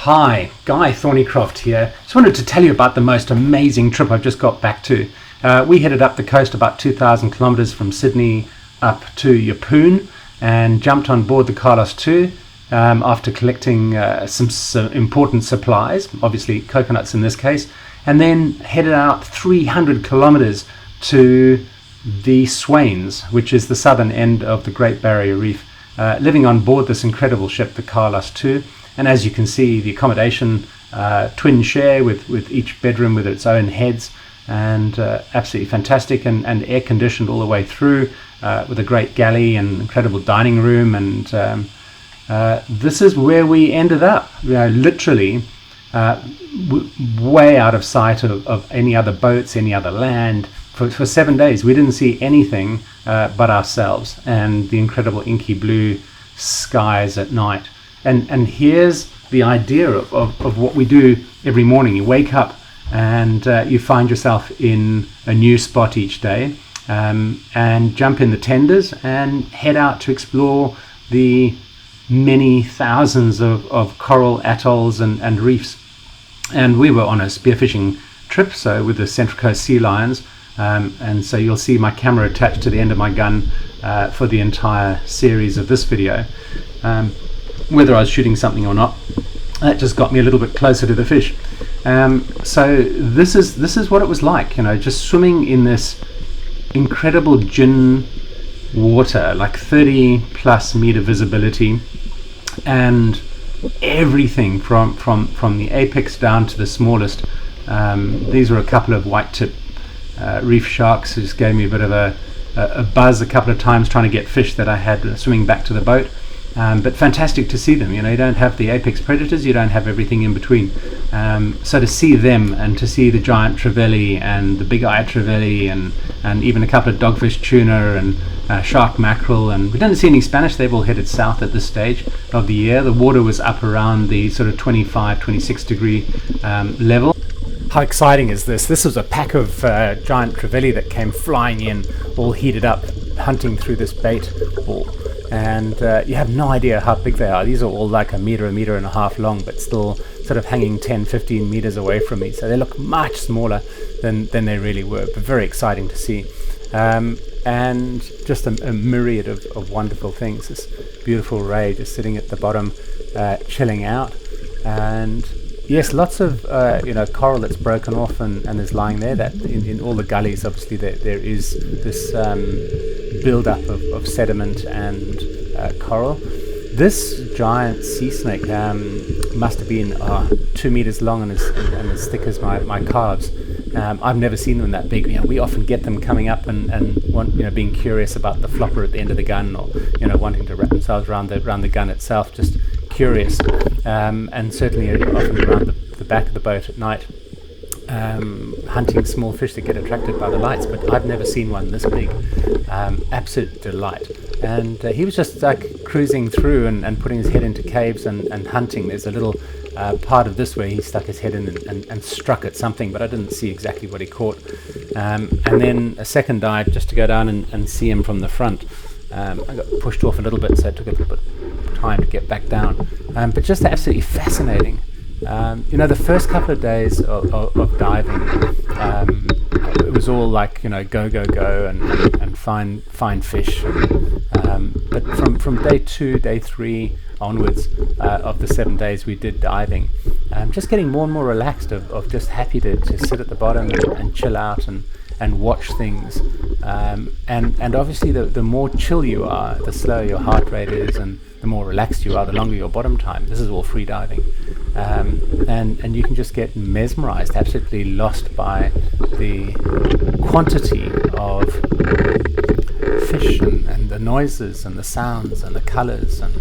Hi, Guy Thornycroft here. Just wanted to tell you about the most amazing trip I've just got back to. We headed up the coast about 2,000 kilometres from Sydney up to Yeppoon and jumped on board the Carlos II after collecting some important supplies, obviously coconuts in this case, and then headed out 300 kilometres to the Swains, which is the southern end of the Great Barrier Reef, living on board this incredible ship, the Carlos II. And as you can see, the accommodation twin share with each bedroom with its own heads, and absolutely fantastic and air conditioned all the way through, with a great galley and incredible dining room. And this is where we ended up, literally way out of sight of any other boats, any other land. For 7 days we didn't see anything but ourselves and the incredible inky blue skies at night. And here's the idea of what we do every morning. You wake up and you find yourself in a new spot each day, and jump in the tenders and head out to explore the many thousands of coral atolls and reefs. And we were on a spearfishing trip, so with the Central Coast Sea Lions, and so you'll see my camera attached to the end of my gun for the entire series of this video. Whether I was shooting something or not, that just got me a little bit closer to the fish. So this is what it was like, just swimming in this incredible gin water, like 30 plus meter visibility, and everything from the apex down to the smallest. These were a couple of white tip reef sharks who just gave me a bit of a buzz a couple of times trying to get fish that I had swimming back to the boat. But fantastic to see them. You don't have the apex predators, you don't have everything in between. So to see them and to see the giant trevally and the big eye trevally and even a couple of dogfish tuna and shark mackerel, and we didn't see any Spanish. They've all headed south at this stage of the year. The water was up around the sort of 25, 26 degree level. How exciting is this? This was a pack of giant trevally that came flying in, all heated up, hunting through this bait ball. And you have no idea how big they are. These are all like a meter and a half long, but still sort of hanging 10, 15 meters away from me. So they look much smaller than they really were, but very exciting to see. And just a myriad of wonderful things. This beautiful ray just sitting at the bottom, chilling out. And yes, lots of coral that's broken off and is lying there. That in all the gullies, obviously there is this build-up of sediment and coral. This giant sea snake must have been 2 meters long and as thick as my calves. I've never seen them that big. We often get them coming up and being curious about the flopper at the end of the gun, or wanting to wrap themselves around the gun itself, just curious. And certainly often around the back of the boat at night, hunting small fish that get attracted by the lights. But I've never seen one this big. Absolute delight. And he was just cruising through and putting his head into caves and hunting. There's a little part of this where he stuck his head in and struck at something, but I didn't see exactly what he caught. And then a second dive just to go down and see him from the front. I got pushed off a little bit, so it took a little bit of time to get back down. But just absolutely fascinating. The first couple of days of diving, it was all like go and find fish. But from day 2, day 3 onwards of the 7 days we did diving, just getting more and more relaxed, of just happy to sit at the bottom and chill out and watch things. And obviously the more chill you are, the slower your heart rate is, and the more relaxed you are, the longer your bottom time. This is all free diving. And you can just get mesmerized, absolutely lost by the quantity of fish and the noises and the sounds and the colors and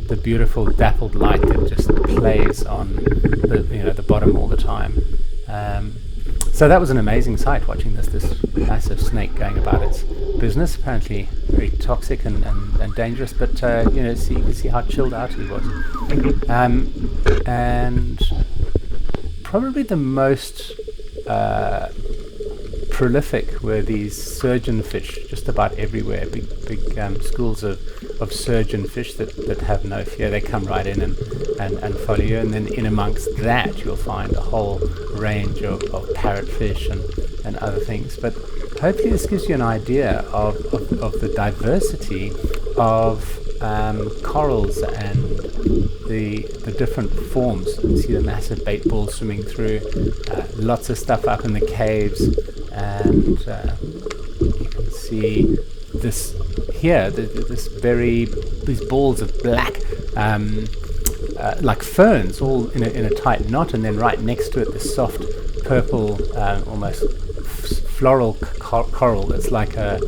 the beautiful dappled light that just plays on the bottom all the time. So that was an amazing sight, watching this massive snake going about its business. Apparently very toxic and dangerous, but you can see how chilled out he was. And probably the most prolific were these surgeon fish, just about everywhere. Big schools of of surgeon fish that have no fear. They come right in and follow you, and then in amongst that you'll find a whole range of parrotfish and other things. But hopefully this gives you an idea of the diversity of corals and the different forms. You see the massive bait balls swimming through, lots of stuff up in the caves, and you can see this here, these balls of black, like ferns, all in a tight knot, and then right next to it this soft purple, almost floral coral that's like a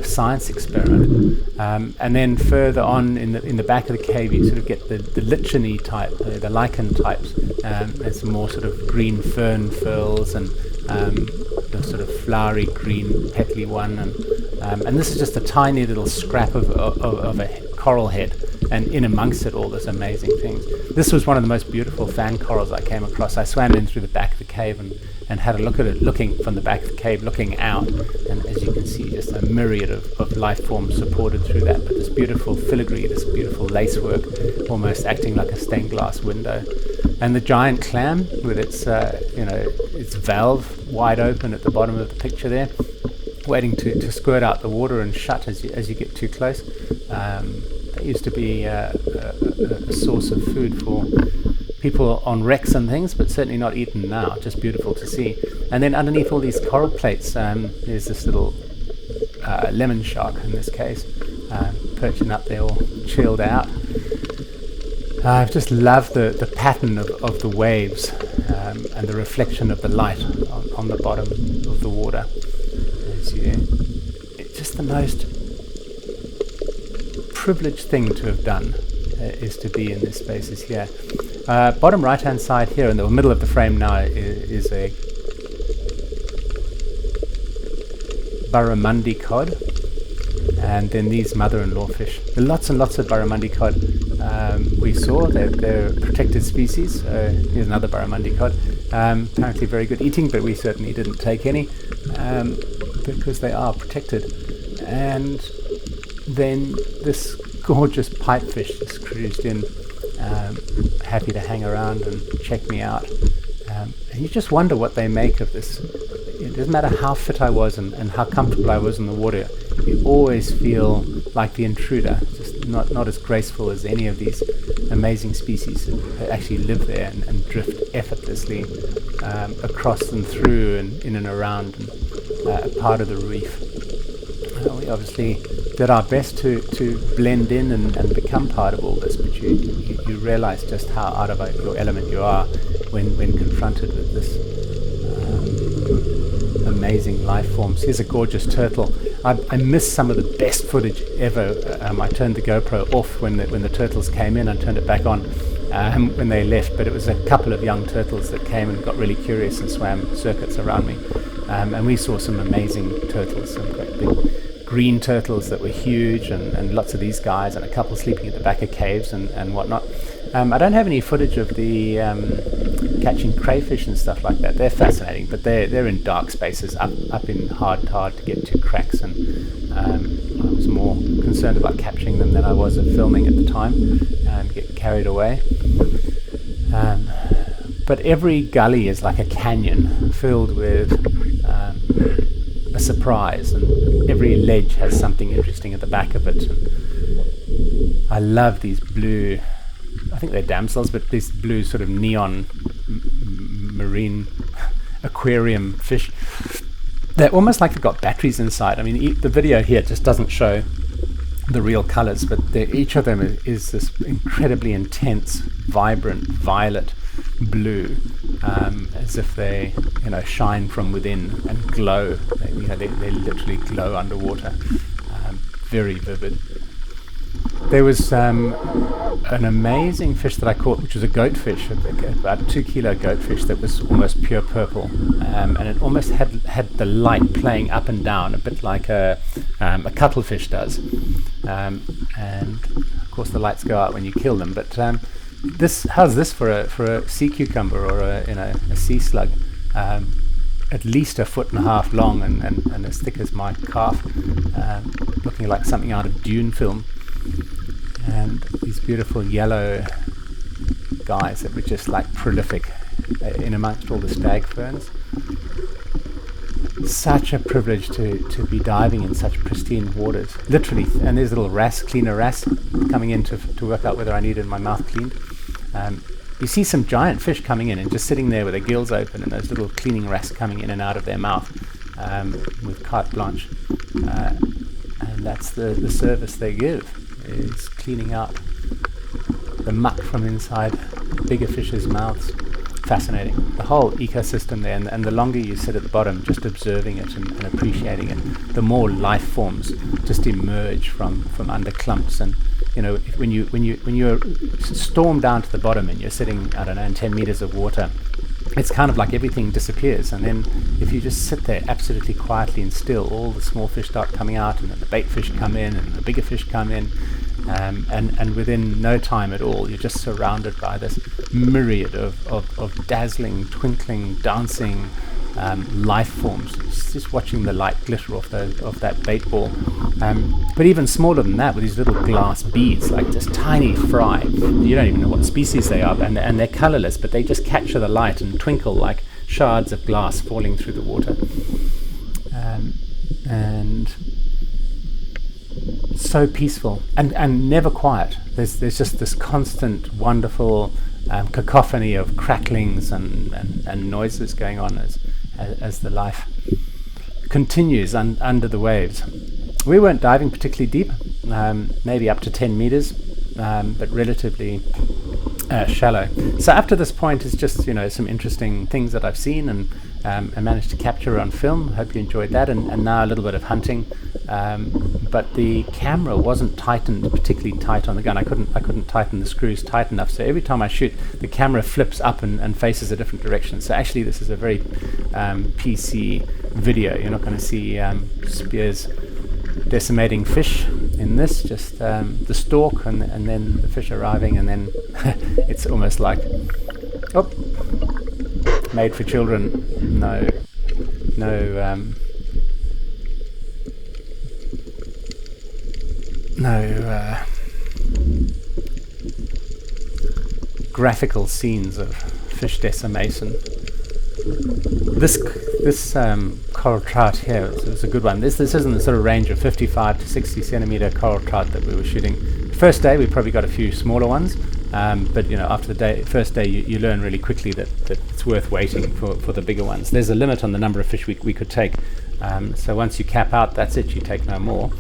science experiment. And then further on in the back of the cave, you sort of get the licheny type, the lichen types. There's some more sort of green fern furls and the sort of flowery green petally one, and this is just a tiny little scrap of a coral head, and in amongst it all this amazing things. This was one of the most beautiful fan corals I came across. I swam in through the back of the cave and had a look at it, looking from the back of the cave, looking out, and as you can see, just a myriad of life forms supported through that. But this beautiful filigree, this beautiful lacework, almost acting like a stained glass window. And the giant clam with its its valve wide open at the bottom of the picture there, waiting to squirt out the water and shut as you get too close. That used to be a source of food for people on wrecks and things, but certainly not eaten now. Just beautiful to see. And then underneath all these coral plates, there's this little lemon shark in this case, perching up there all chilled out. I've just loved the pattern of the waves and the reflection of the light on the bottom of the water. It's just the most privileged thing to have done, is to be in this spaces here. Bottom right hand side here in the middle of the frame now is a barramundi cod, and then these mother-in-law fish. There are lots and lots of barramundi cod we saw. They're protected species. Here's another barramundi cod. Apparently very good eating, but we certainly didn't take any because they are protected. And then this gorgeous pipefish just cruised in, happy to hang around and check me out. And you just wonder what they make of this. It doesn't matter how fit I was and how comfortable I was in the water, you always feel like the intruder, just not as graceful as any of these amazing species that actually live there and drift effortlessly across and through and in and around a part of the reef. We obviously did our best to blend in and become part of all this, but you realize just how out of your element you are when confronted with this amazing life forms. Here's a gorgeous turtle. I missed some of the best footage ever. I turned the GoPro off when the turtles came in and turned it back on when they left, but it was a couple of young turtles that came and got really curious and swam circuits around me, and we saw some amazing turtles, some great big green turtles that were huge, and lots of these guys, and a couple sleeping at the back of caves and whatnot. I don't have any footage of the catching crayfish and stuff like that. They're fascinating, but they're in dark spaces, up in hard to get to cracks, and I was more concerned about capturing them than I was of filming at the time and get carried away. But every gully is like a canyon filled with a surprise, and every ledge has something interesting at the back of it. And I love these blue, I think they're damsels, but these blue sort of neon marine aquarium fish. They're almost like they've got batteries inside. I mean, the video here just doesn't show the real colors, but each of them is this incredibly intense, vibrant, violet blue, as if they shine from within and glow. They literally glow underwater. Very vivid. There was an amazing fish that I caught, which was a goatfish, about 2 kilo goatfish that was almost pure purple, and it almost had the light playing up and down, a bit like a cuttlefish does. And of course the lights go out when you kill them. But how's this for a sea cucumber or a sea slug? At least 1.5 feet long and as thick as my calf, looking like something out of Dune film. And these beautiful yellow guys that were just like prolific in amongst all the stag ferns. Such a privilege to be diving in such pristine waters, literally. And there's little cleaner wrasse coming in to work out whether I needed my mouth cleaned. You see some giant fish coming in and just sitting there with their gills open and those little cleaning wrasse coming in and out of their mouth with carte blanche. And that's the service they give, is cleaning out the muck from inside bigger fish's mouths. Fascinating. The whole ecosystem there, and the longer you sit at the bottom just observing it and appreciating it, the more life forms just emerge from under clumps. And when you're stormed down to the bottom and you're sitting, I don't know, in 10 meters of water, it's kind of like everything disappears. And then if you just sit there absolutely quietly and still, all the small fish start coming out, and then the bait fish come in and the bigger fish come in. And within no time at all, you're just surrounded by this myriad of dazzling, twinkling, dancing life forms. Just watching the light glitter off that bait ball. But even smaller than that, with these little glass beads, like just tiny fry. You don't even know what species they are, and they're colorless, but they just capture the light and twinkle like shards of glass falling through the water. And so peaceful and never quiet. There's just this constant wonderful cacophony of cracklings and noises going on as the life continues under the waves. We weren't diving particularly deep, maybe up to 10 meters, but relatively shallow. So up to this point is just some interesting things that I've seen and I managed to capture on film. Hope you enjoyed that, and now a little bit of hunting. But the camera wasn't tightened particularly tight on the gun. I couldn't tighten the screws tight enough. So every time I shoot, the camera flips up and faces a different direction. So actually, this is a very PC video. You're not going to see spears decimating fish in this. Just the stalk and then the fish arriving, and then it's almost like made for children. No graphical scenes of fish decimation. This coral trout here is a good one. This isn't the sort of range of 55 to 60 centimeter coral trout that we were shooting. First day we probably got a few smaller ones, but after the first day you learn really quickly that it's worth waiting for the bigger ones. There's a limit on the number of fish we could take, so once you cap out, that's it, you take no more.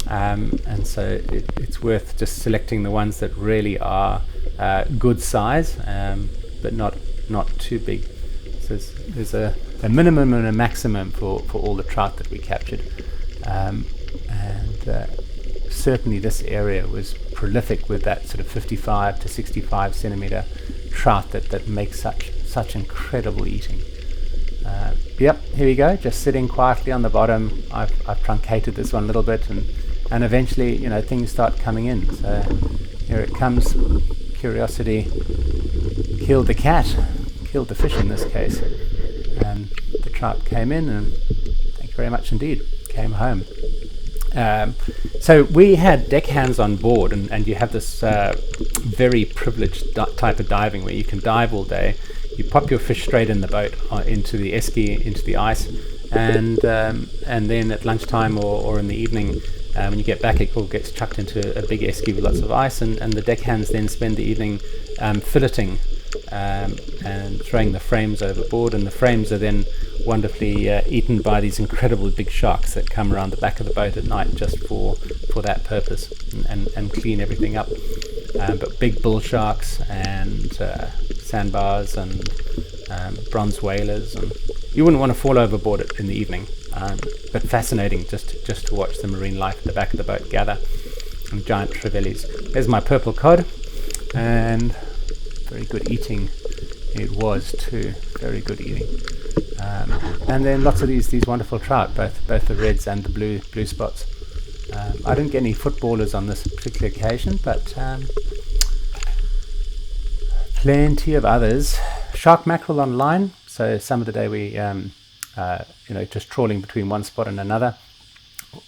And so it's worth just selecting the ones that really are good size, but not too big. So there's a minimum and a maximum for all the trout that we captured, and certainly this area was prolific with that sort of 55 to 65 centimeter trout that makes such incredible eating. Yep, here we go, just sitting quietly on the bottom. I've truncated this one a little bit, and eventually, things start coming in. So here it comes. Curiosity killed the cat, killed the fish in this case, and the trout came in, and thank you very much indeed, came home. So we had deckhands on board, and you have this very privileged type of diving where you can dive all day. You pop your fish straight in the boat into the esky, into the ice, and then at lunchtime or in the evening, when you get back, it all gets chucked into a big esky with lots of ice, and the deckhands then spend the evening filleting and throwing the frames overboard, and the frames are then wonderfully eaten by these incredible big sharks that come around the back of the boat at night just for that purpose, and clean everything up. But big bull sharks and sandbars and bronze whalers, and you wouldn't want to fall overboard in the evening, but fascinating just to watch the marine life at the back of the boat gather, and giant trevallies. There's my purple cod, and very good eating it was too, very good eating. And then lots of these wonderful trout, both the reds and the blue spots. I didn't get any footballers on this particular occasion, but plenty of others. Shark mackerel on line, so some of the day we just trawling between one spot and another.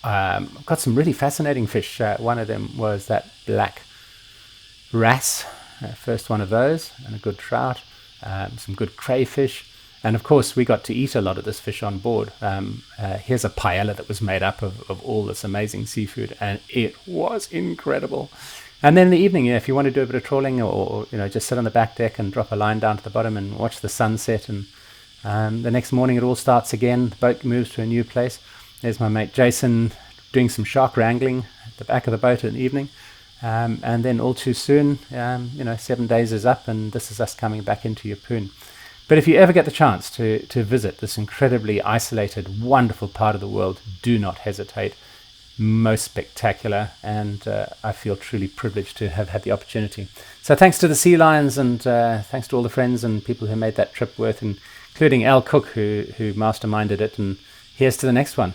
Got some really fascinating fish. One of them was that black wrasse, first one of those, and a good trout, some good crayfish. And of course, we got to eat a lot of this fish on board. Here's a paella that was made up of all this amazing seafood, and it was incredible. And then in the evening, if you want to do a bit of trawling, or just sit on the back deck and drop a line down to the bottom and watch the sunset, and the next morning it all starts again. The boat moves to a new place. There's my mate Jason doing some shark wrangling at the back of the boat in the evening. And then all too soon, 7 days is up, and this is us coming back into Yeppoon. But if you ever get the chance to visit this incredibly isolated, wonderful part of the world, do not hesitate. Most spectacular, and I feel truly privileged to have had the opportunity. So thanks to the Sea Lions, and thanks to all the friends and people who made that trip worth, including Al Cook, who masterminded it. And here's to the next one.